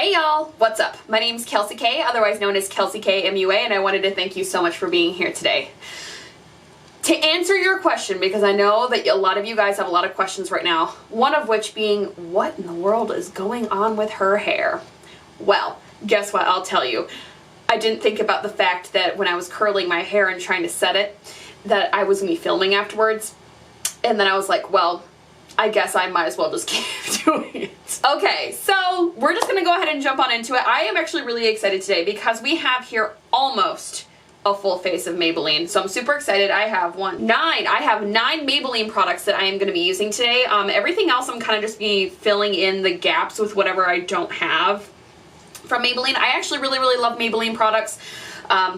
Hey y'all, what's up? My name's Kelsey K, otherwise known as KelseyKMUA, and I wanted to thank you so much for being here today. To answer your question, because I know that a lot of you guys have a lot of questions right now, one of which being, what in the world is going on with her hair? Well, guess what? I'll tell you. I didn't think about the fact that when I was curling my hair and trying to set it, that I was going to be filming afterwards. And then I was like, well, I guess I might as well just keep doing it. Okay, so we're just gonna go ahead and jump on into it. I am actually really excited today because we have here almost a full face of Maybelline. So I'm super excited. I have nine Maybelline products that I am gonna be using today. Everything else I'm kind of just be filling in the gaps with whatever I don't have from Maybelline. I actually really love Maybelline products.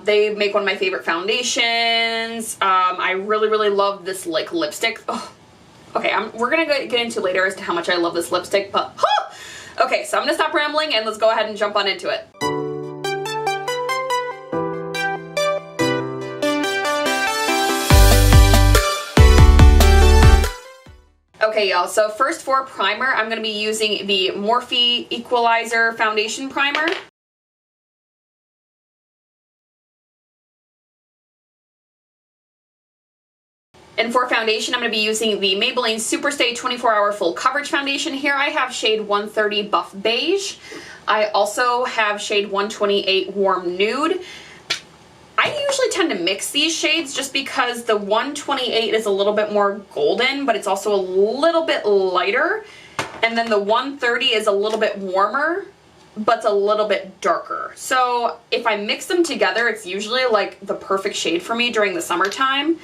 They make one of my favorite foundations. I really love this like lipstick. Oh. Okay, we're gonna get into later as to how much I love this lipstick, but okay, so I'm gonna stop rambling and let's go ahead and jump on into it. Okay, y'all, so first for primer, I'm gonna be using the Morphe Equalizer Foundation Primer. And for foundation, I'm going to be using the Maybelline SuperStay 24-Hour Full Coverage Foundation. Here I have shade 130 Buff Beige. I also have shade 128 Warm Nude. I usually tend to mix these shades just because the 128 is a little bit more golden, but it's also a little bit lighter. And then the 130 is a little bit warmer, but it's a little bit darker. So if I mix them together, it's usually like the perfect shade for me during the summertime.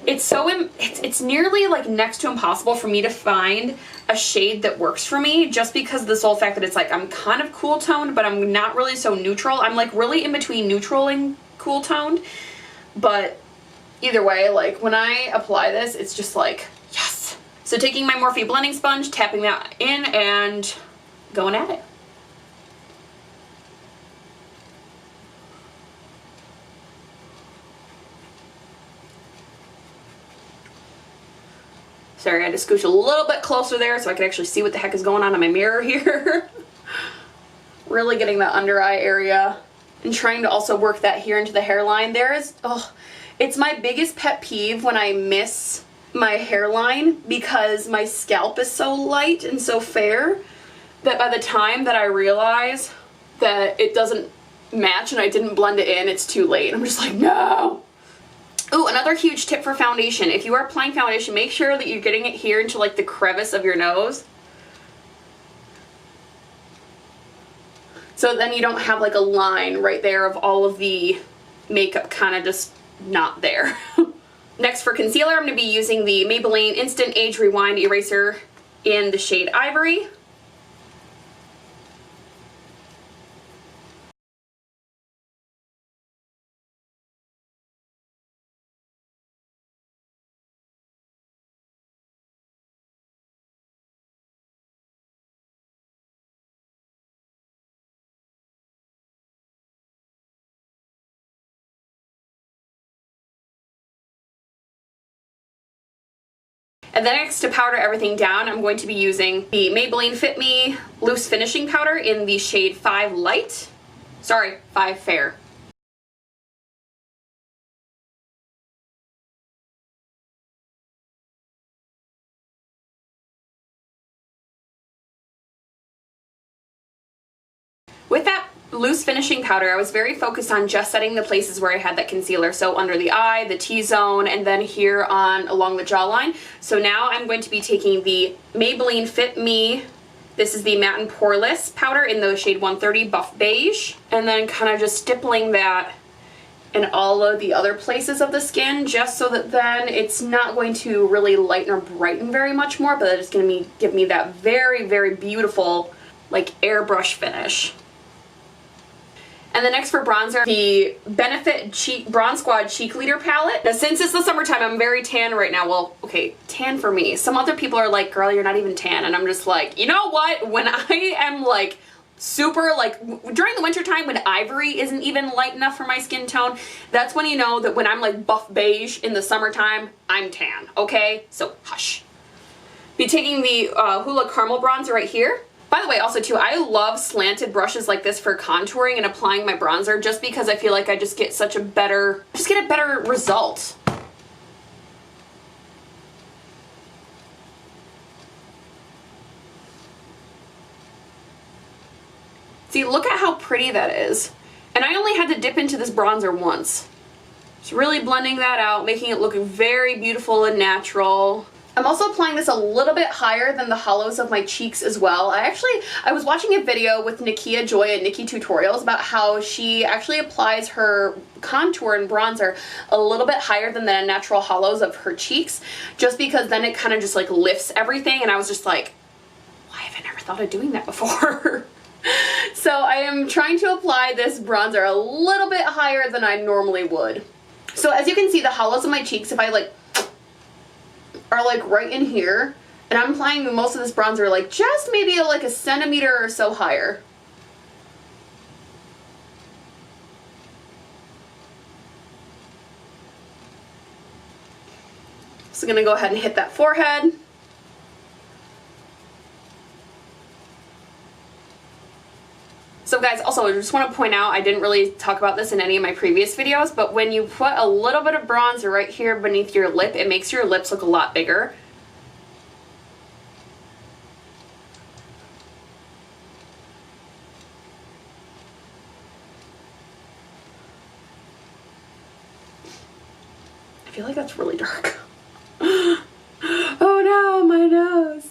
It's nearly like next to impossible for me to find a shade that works for me, just because of the sole fact that it's like I'm kind of cool toned, but I'm not really so neutral. I'm like really in between neutral and cool toned. But either way, like when I apply this, it's just like, yes. So taking my Morphe blending sponge, tapping that in and going at it. Sorry, I had to scooch a little bit closer there so I could actually see what the heck is going on in my mirror here. Really getting that under eye area and trying to also work that here into the hairline. It's my biggest pet peeve when I miss my hairline because my scalp is so light and so fair that by the time that I realize that it doesn't match and I didn't blend it in, it's too late. I'm just like, no. Ooh, another huge tip for foundation. If you are applying foundation, make sure that you're getting it here into like the crevice of your nose. So then you don't have like a line right there of all of the makeup kind of just not there. Next for concealer, I'm going to be using the Maybelline Instant Age Rewind Eraser in the shade Ivory. And then next, to powder everything down, I'm going to be using the Maybelline FitMe Loose Finishing Powder in the shade 5 Light. Sorry, 5 Fair. With that loose finishing powder, I was very focused on just setting the places where I had that concealer. So under the eye, the T-zone, and then here along the jawline. So now I'm going to be taking the Maybelline Fit Me, this is the Matte and Poreless powder in the shade 130 Buff Beige, and then kind of just stippling that in all of the other places of the skin, just so that then it's not going to really lighten or brighten very much more, but it's going to give me that very beautiful like airbrush finish. And then next for bronzer, the Benefit Bronze Squad Cheekleader palette. Now since it's the summertime, I'm very tan right now. Well, okay, tan for me. Some other people are like, girl, you're not even tan. And I'm just like, you know what? When I am like super, like during the winter time when ivory isn't even light enough for my skin tone, that's when you know that when I'm like buff beige in the summertime, I'm tan, okay? So hush. Be taking the Hoola Caramel Bronzer right here. By the way, also too, I love slanted brushes like this for contouring and applying my bronzer just because I feel like I just get such a better, result. See, look at how pretty that is. And I only had to dip into this bronzer once. Just really blending that out, making it look very beautiful and natural. I'm also applying this a little bit higher than the hollows of my cheeks as well. I was watching a video with Nikia Joy at Nikki Tutorials about how she actually applies her contour and bronzer a little bit higher than the natural hollows of her cheeks, just because then it kind of just like lifts everything, and I was just like, why have I never thought of doing that before? So I am trying to apply this bronzer a little bit higher than I normally would. So as you can see, the hollows of my cheeks, if I like, are like right in here, and I'm applying most of this bronzer like just maybe like a centimeter or so higher. So I'm gonna go ahead and hit that forehead. So guys, also I just want to point out, I didn't really talk about this in any of my previous videos, but when you put a little bit of bronzer right here beneath your lip, it makes your lips look a lot bigger. I feel like that's really dark. Oh no, my nose.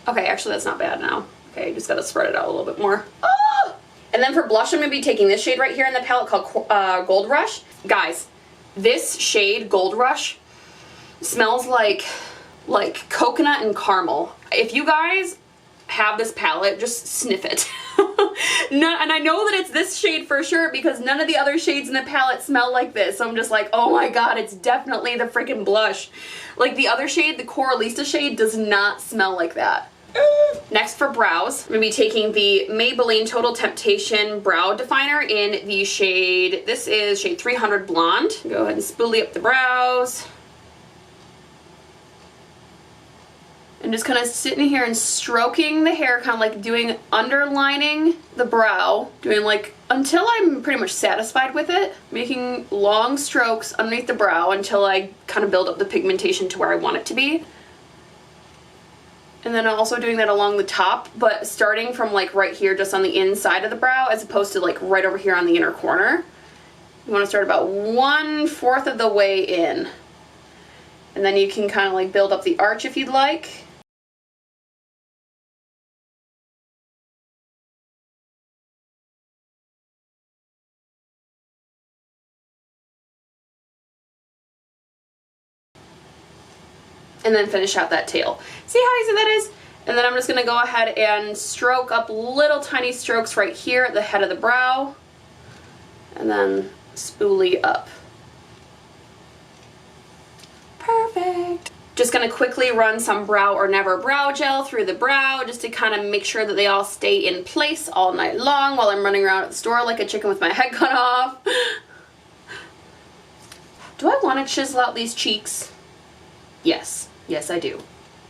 Okay, actually that's not bad now. Okay, just gotta spread it out a little bit more. Oh! And then for blush, I'm gonna be taking this shade right here in the palette called Gold Rush. Guys, this shade, Gold Rush, smells like coconut and caramel. If you guys have this palette, just sniff it. And I know that it's this shade for sure because none of the other shades in the palette smell like this. So I'm just like, oh my god, it's definitely the freaking blush. Like the other shade, the Coralista shade, does not smell like that. Next for brows, I'm going to be taking the Maybelline Total Temptation Brow Definer in the shade, this is shade 300 Blonde. Go ahead and spoolie up the brows. And just kind of sitting here and stroking the hair, kind of like doing, underlining the brow, doing like, until I'm pretty much satisfied with it, making long strokes underneath the brow until I kind of build up the pigmentation to where I want it to be. And then I'm also doing that along the top, but starting from like right here just on the inside of the brow as opposed to like right over here on the inner corner. You want to start about 1/4 of the way in. And then you can kind of like build up the arch if you'd like. And then finish out that tail. See how easy that is? And then I'm just gonna go ahead and stroke up little tiny strokes right here at the head of the brow. And then spoolie up. Perfect. Just gonna quickly run some Brow or Never brow gel through the brow just to kind of make sure that they all stay in place all night long while I'm running around at the store like a chicken with my head cut off. Do I want to chisel out these cheeks? Yes. Yes, I do.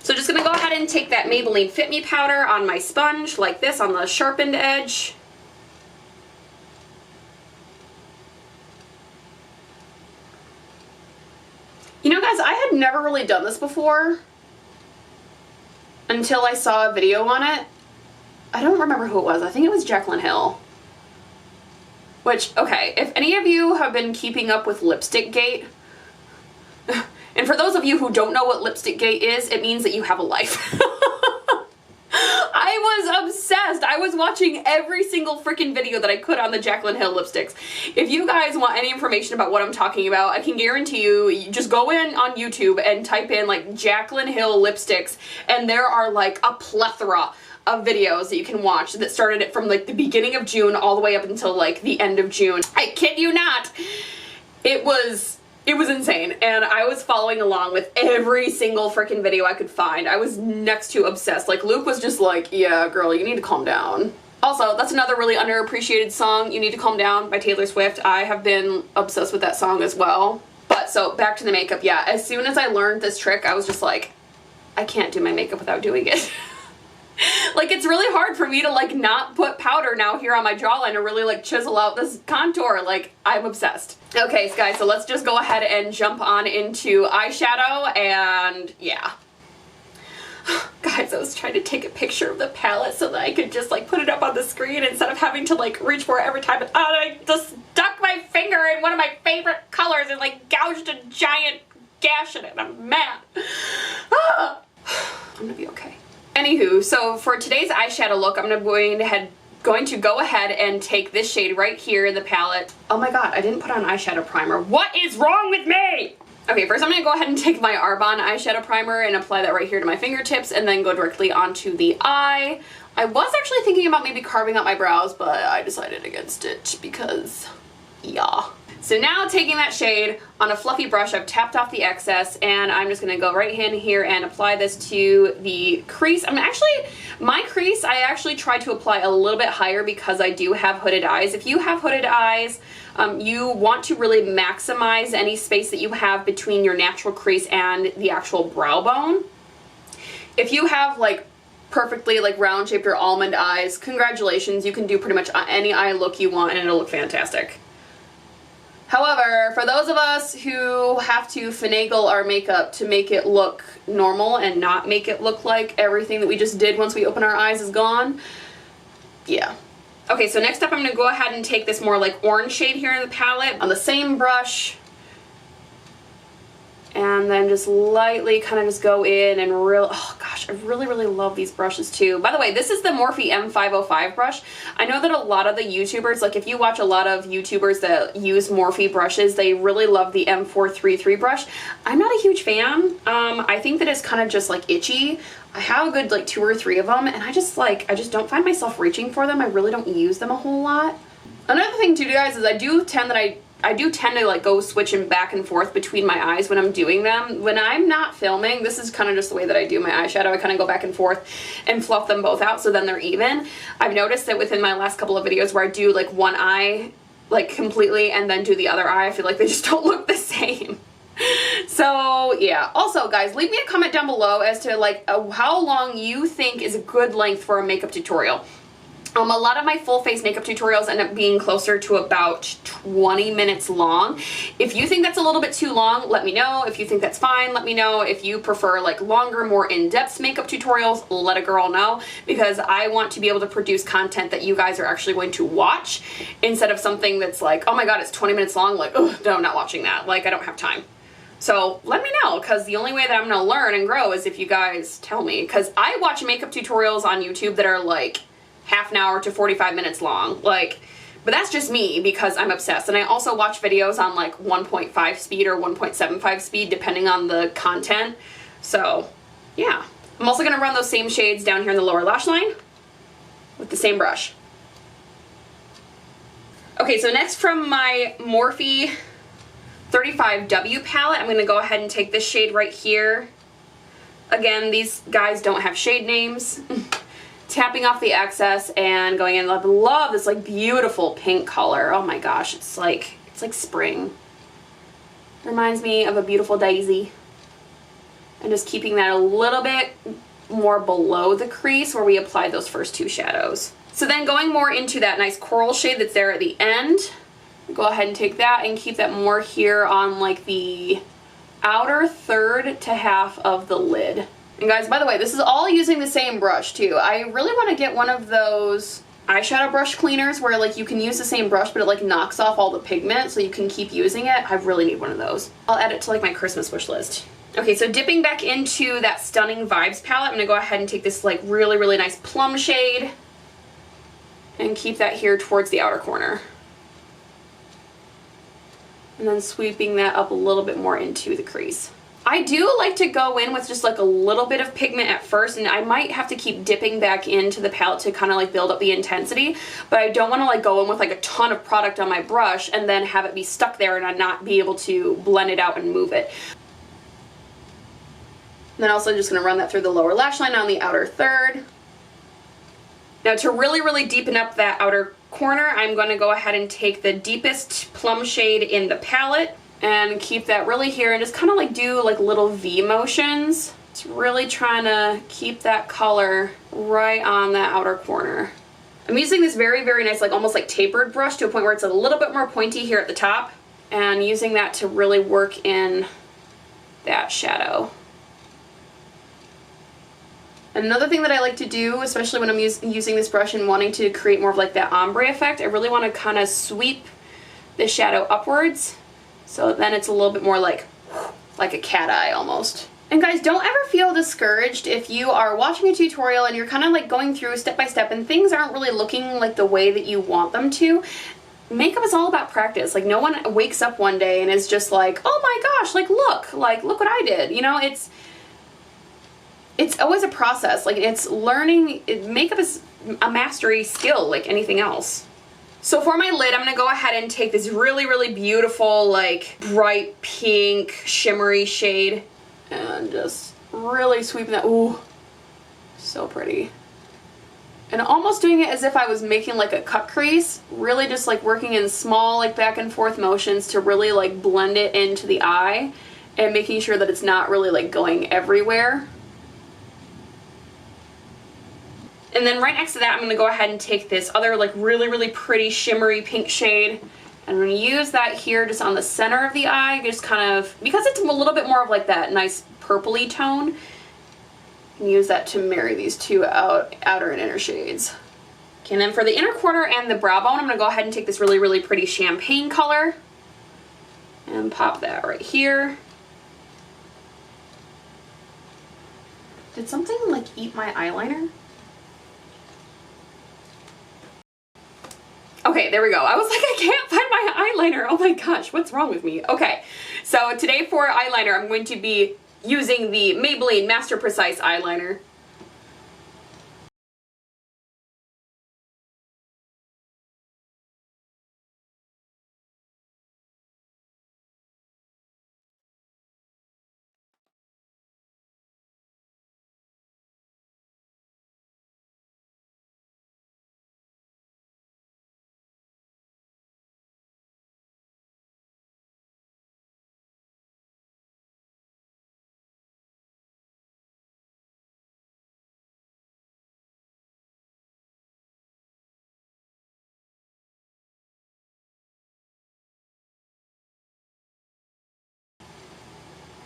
So just gonna go ahead and take that Maybelline Fit Me powder on my sponge like this on the sharpened edge. You know guys, I had never really done this before until I saw a video on it. I don't remember who it was. I think it was Jaclyn Hill. Which, okay, if any of you have been keeping up with Lipstick Gate, and for those of you who don't know what Lipstick Gate is, it means that you have a life. I was obsessed. I was watching every single freaking video that I could on the Jaclyn Hill lipsticks. If you guys want any information about what I'm talking about, I can guarantee you just go in on YouTube and type in like Jaclyn Hill lipsticks, and there are like a plethora of videos that you can watch that started it from like the beginning of June all the way up until like the end of June. I kid you not. It was insane, and I was following along with every single freaking video I could find. I was next to obsessed. Like, Luke was just like, yeah, girl, you need to calm down. Also, that's another really underappreciated song, You Need to Calm Down by Taylor Swift. I have been obsessed with that song as well. But, so, back to the makeup. Yeah, as soon as I learned this trick, I was just like, I can't do my makeup without doing it. Like, it's really hard for me to like not put powder now here on my jawline to really like chisel out this contour. Like, I'm obsessed. Okay, guys, so let's just go ahead and jump on into eyeshadow, and yeah. Guys, I was trying to take a picture of the palette so that I could just like put it up on the screen instead of having to like reach for it every time. And I just stuck my finger in one of my favorite colors and like gouged a giant gash in it. I'm mad. I'm gonna be okay. Anywho, so for today's eyeshadow look, I'm going to go ahead and take this shade right here in the palette. Oh my god, I didn't put on eyeshadow primer. What is wrong with me? Okay, first I'm going to go ahead and take my Arbonne eyeshadow primer and apply that right here to my fingertips and then go directly onto the eye. I was actually thinking about maybe carving out my brows, but I decided against it because, yeah. So now taking that shade on a fluffy brush, I've tapped off the excess, and I'm just going to go right in here and apply this to the crease. My crease, I actually try to apply a little bit higher because I do have hooded eyes. If you have hooded eyes, you want to really maximize any space that you have between your natural crease and the actual brow bone. If you have like perfectly like round shaped or almond eyes, congratulations, you can do pretty much any eye look you want and it'll look fantastic. However, for those of us who have to finagle our makeup to make it look normal and not make it look like everything that we just did once we open our eyes is gone, yeah. Okay, so next up I'm going to go ahead and take this more like orange shade here in the palette on the same brush. And then just lightly kind of just go in and oh gosh, I really, really love these brushes too. By the way, this is the Morphe M505 brush. I know that a lot of the YouTubers, like if you watch a lot of YouTubers that use Morphe brushes, they really love the M433 brush. I'm not a huge fan. I think that it's kind of just like itchy. I have a good like 2 or 3 of them, and I just don't find myself reaching for them. I really don't use them a whole lot. Another thing too, guys, is I do tend to like go switching back and forth between my eyes when I'm doing them. When I'm not filming, this is kind of just the way that I do my eyeshadow. I kind of go back and forth and fluff them both out so then they're even. I've noticed that within my last couple of videos where I do like one eye like completely and then do the other eye, I feel like they just don't look the same. So yeah, also guys, leave me a comment down below as to like how long you think is a good length for a makeup tutorial. A lot of my full face makeup tutorials end up being closer to about 20 minutes long. If you think that's a little bit too long, let me know. If you think that's fine, let me know. If you prefer like longer, more in-depth makeup tutorials, let a girl know, because I want to be able to produce content that you guys are actually going to watch instead of something that's like, oh my god, it's 20 minutes long, like, oh no, I'm not watching that. Like, I don't have time. So let me know, because the only way that I'm going to learn and grow is if you guys tell me, because I watch makeup tutorials on YouTube that are like half an hour to 45 minutes long, like, but that's just me because I'm obsessed. And I also watch videos on like 1.5 speed or 1.75 speed depending on the content. So yeah, I'm also going to run those same shades down here in the lower lash line with the same brush. Okay, so next from my Morphe 35W palette, I'm going to go ahead and take this shade right here. Again, these guys don't have shade names. Tapping off the excess and going in. Love this like beautiful pink color. Oh my gosh, it's like spring. Reminds me of a beautiful daisy. And just keeping that a little bit more below the crease where we applied those first 2 shadows. So then going more into that nice coral shade that's there at the end, go ahead and take that and keep that more here on like the outer third to half of the lid. And guys, by the way, this is all using the same brush too. I really want to get one of those eyeshadow brush cleaners where like you can use the same brush but it like knocks off all the pigment so you can keep using it. I really need one of those. I'll add it to like my Christmas wish list. Okay, so dipping back into that Stunning Vibes palette, I'm going to go ahead and take this like really, really nice plum shade and keep that here towards the outer corner. And then sweeping that up a little bit more into the crease. I do like to go in with just like a little bit of pigment at first, and I might have to keep dipping back into the palette to kind of like build up the intensity, but I don't want to like go in with like a ton of product on my brush and then have it be stuck there and I not be able to blend it out and move it. And then also just going to run that through the lower lash line on the outer third. Now to really, really deepen up that outer corner, I'm going to go ahead and take the deepest plum shade in the palette and keep that really here and just kind of like do like little V motions Just really trying to keep that color right on that outer corner. I'm using this very, very nice, like almost like tapered brush to a point where it's a little bit more pointy here at the top, and using that to really work in that shadow. Another thing that I like to do, especially when I'm using this brush and wanting to create more of like that ombre effect, I really want to kind of sweep the shadow upwards, so then it's a little bit more like a cat eye almost. And guys, don't ever feel discouraged if you are watching a tutorial and you're kind of like going through step by step and things aren't really looking like the way that you want them to. Makeup is all about practice. Like, no one wakes up one day and is just like, oh my gosh, like look what I did. You know, it's always a process. Like, it's learning. Makeup is a mastery skill like anything else. So for my lid, I'm going to go ahead and take this really, really beautiful, like bright pink shimmery shade and just really sweeping that. Ooh, so pretty. And almost doing it as if I was making like a cut crease, really just like working in small like back and forth motions to really like blend it into the eye and making sure that it's not really like going everywhere. And then right next to that, I'm going to go ahead and take this other like really, really pretty shimmery pink shade. And I'm going to use that here just on the center of the eye, just kind of, because it's a little bit more of like that nice purpley tone, and use that to marry these two outer and inner shades. Okay, and then for the inner corner and the brow bone, I'm going to go ahead and take this really, really pretty champagne color and pop that right here. Did something like eat my eyeliner? Okay, there we go. I was like, I can't find my eyeliner. Oh my gosh, what's wrong with me? Okay, so today for eyeliner, I'm going to be using the Maybelline Master Precise eyeliner.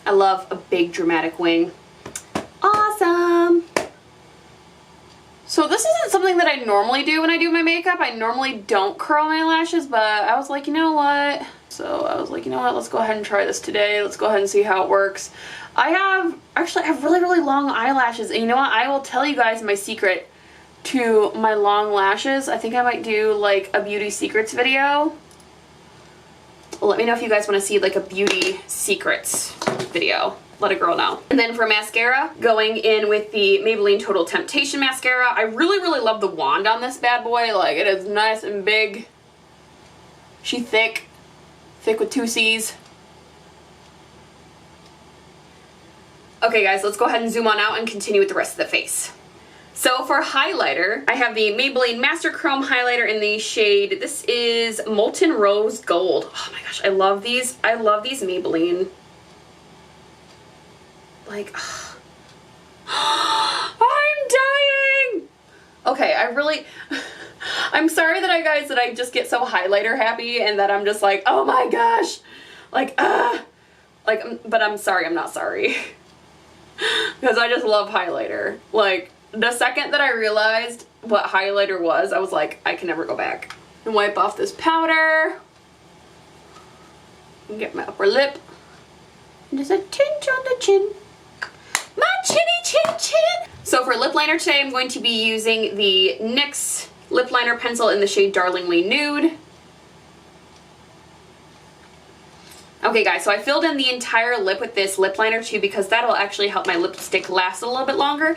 I love a big dramatic wing. Awesome! So this isn't something that I normally do when I do my makeup. I normally don't curl my lashes, but I was like, you know what? So I was like, you know what? Let's go ahead and try this today. Let's go ahead and see how it works. I have really, really long eyelashes, and you know what? I will tell you guys my secret to my long lashes. I think I might do like a beauty secrets video. Let me know if you guys want to see like a beauty secrets video. Let a girl know. And then for mascara, going in with the Maybelline Total Temptation mascara. I really, really love the wand on this bad boy. Like, it is nice and big. She's thick with 2 C's. Okay guys, let's go ahead and zoom on out and continue with the rest of the face. So for highlighter, I have the Maybelline Master Chrome highlighter in the shade, this is Molten Rose Gold. Oh my gosh, I love these. I love these Maybelline. Like, I'm dying! Okay, I'm sorry that I just get so highlighter happy and that I'm just like, oh my gosh! But I'm sorry, I'm not sorry. Because I just love highlighter. Like, the second that I realized what highlighter was, I was like, I can never go back. And wipe off this powder. And get my upper lip. And just a tinge on the chin. My chinny chin chin! So for lip liner today, I'm going to be using the NYX lip liner pencil in the shade Darlingly Nude. Okay guys, so I filled in the entire lip with this lip liner too because that'll actually help my lipstick last a little bit longer.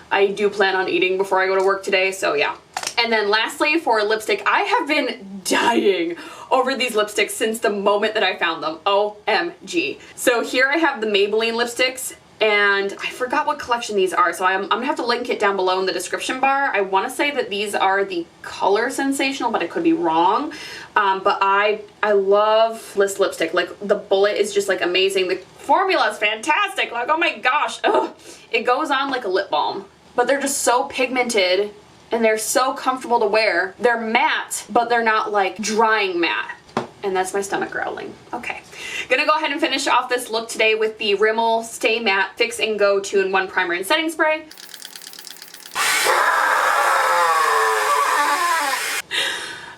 I do plan on eating before I go to work today, so yeah. And then lastly, for lipstick, I have been dying over these lipsticks since the moment that I found them. OMG. So here I have the Maybelline lipsticks, and I forgot what collection these are, so I'm gonna have to link it down below in the description bar. I want to say that these are the Color Sensational, but I could be wrong. But I love this lipstick. Like, the bullet is just like amazing. The formula is fantastic. Like, oh my gosh. Ugh. It goes on like a lip balm. But they're just so pigmented and they're so comfortable to wear. They're matte, but they're not like drying matte. And that's my stomach growling. Okay. Gonna go ahead and finish off this look today with the Rimmel Stay Matte Fix and Go 2-in-1 Primer and Setting Spray.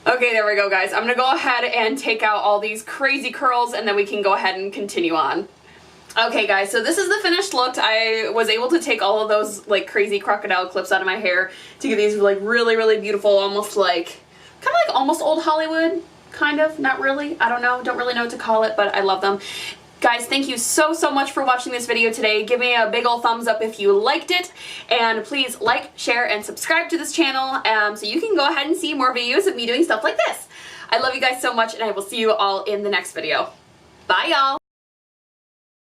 Okay, there we go, guys. I'm gonna go ahead and take out all these crazy curls and then we can go ahead and continue on. Okay, guys, so this is the finished look. I was able to take all of those like crazy crocodile clips out of my hair to get these like really, really beautiful, almost like, kind of like almost old Hollywood, kind of, not really. I don't know, don't really know what to call it, but I love them. Guys, thank you so much for watching this video today. Give me a big ol' thumbs up if you liked it, and please like, share, and subscribe to this channel so you can go ahead and see more videos of me doing stuff like this. I love you guys so much, and I will see you all in the next video. Bye, y'all!